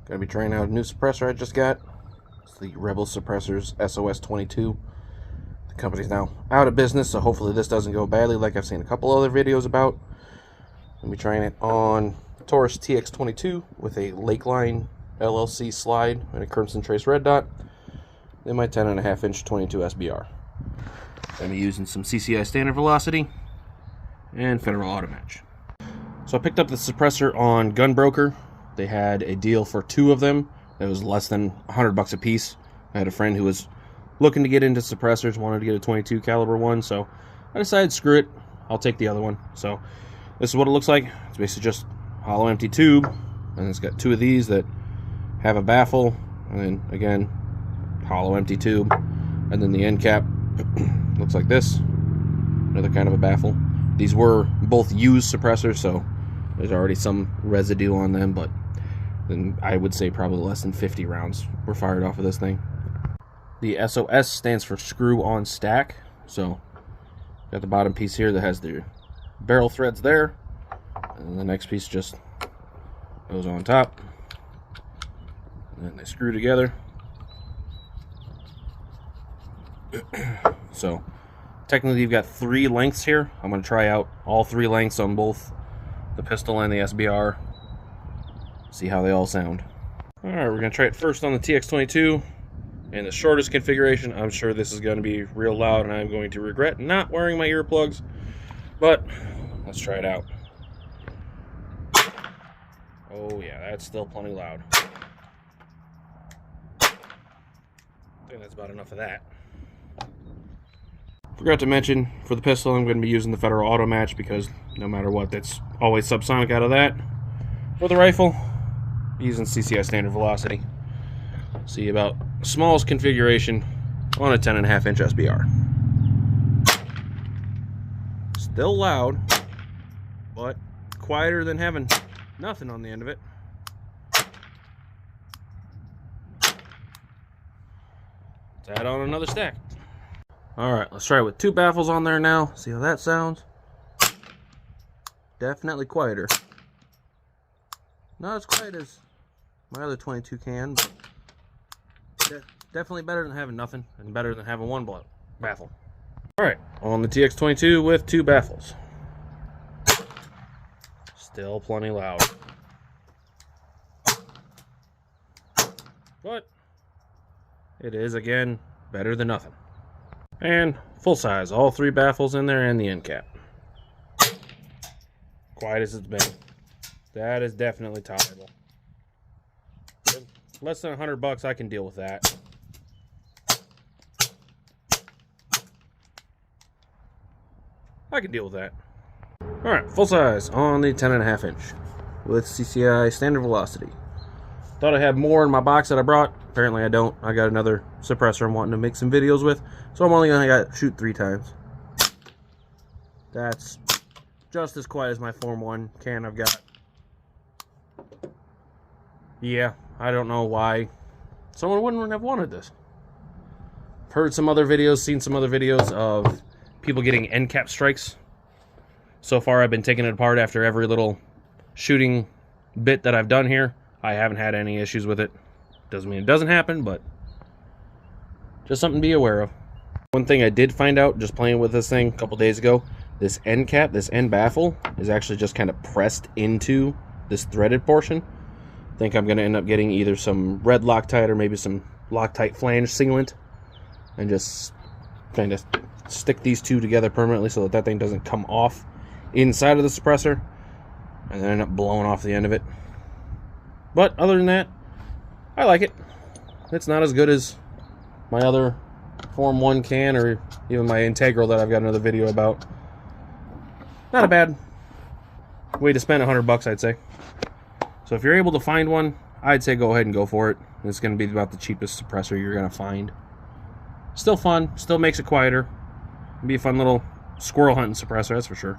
Gonna be trying out a new suppressor I just got. It's the Rebel SOS 22. The company's now out of business, so hopefully this doesn't go badly like I've seen a couple other videos about. Gonna be trying it on Taurus TX-22 with a Lakeline LLC slide and a Crimson Trace red dot. Then my 10.5-inch 22 SBR. Gonna be using some CCI standard velocity and Federal Auto Match. So I picked up the suppressor on Gunbroker. They had a deal for 2 of them that was less than $100 a piece. I had a friend who was looking to get into suppressors, wanted to get a 22 caliber one, so I decided, screw it, I'll take the other one. So this is what it looks like. It's basically just hollow empty tube, and it's got 2 of these that have a baffle, and then again hollow empty tube, and then the end cap looks like this, another kind of a baffle. These were both used suppressors, so there's already some residue on them, but then I would say probably less than 50 rounds were fired off of this thing. The SOS stands for screw on stack, so got the bottom piece here that has the barrel threads there, and the next piece just goes on top, and then they screw together. So technically you've got 3 lengths here. I'm going to try out all 3 lengths on both the pistol and the SBR, see how they all sound. Alright, we're going to try it first on the TX-22 in the shortest configuration. I'm sure this is going to be real loud and I'm going to regret not wearing my earplugs, but let's try it out. Oh yeah, that's still plenty loud. I think that's about enough of that. Forgot to mention, for the pistol I'm going to be using the Federal Auto Match because no matter what, that's always subsonic out of that. For the rifle, using CCI standard velocity. See about smallest configuration on a 10.5-inch SBR. Still loud, but quieter than having nothing on the end of it. Let's add on another stack. Alright, let's try it with 2 baffles on there now. See how that sounds. Definitely quieter. Not as quiet as my other 22 can, but definitely better than having nothing, and better than having 1 baffle. Alright, on the TX-22 with 2 baffles. Still plenty loud. But it is, again, better than nothing. And full size, all 3 baffles in there and the end cap. Quiet as it's been. That is definitely tolerable. Less than $100, I can deal with that. I can deal with that. Alright, full size on the 10.5-inch with CCI standard velocity. Thought I had more in my box that I brought. Apparently I don't. I got another suppressor I'm wanting to make some videos with, so I'm only going to shoot 3 times. That's just as quiet as my Form 1 can I've got. Yeah, I don't know why someone wouldn't have wanted this. I've heard some other videos, seen some other videos of people getting end cap strikes. So far I've been taking it apart after every little shooting bit that I've done here. I haven't had any issues with it. Doesn't mean it doesn't happen, but just something to be aware of. One thing I did find out just playing with this thing a couple days ago, this end cap, this end baffle, is actually just kind of pressed into this threaded portion. I think I'm going to end up getting either some red Loctite or maybe some Loctite flange sealant and just kind of stick these 2 together permanently so that that thing doesn't come off inside of the suppressor and then end up blowing off the end of it. But other than that, I like it. It's not as good as my other Form 1 can or even my Integral that I've got another video about. Not a bad way to spend $100, I'd say. So if you're able to find one, I'd say go ahead and go for it. It's going to be about the cheapest suppressor you're going to find. Still fun, still makes it quieter. It'll be a fun little squirrel hunting suppressor, that's for sure.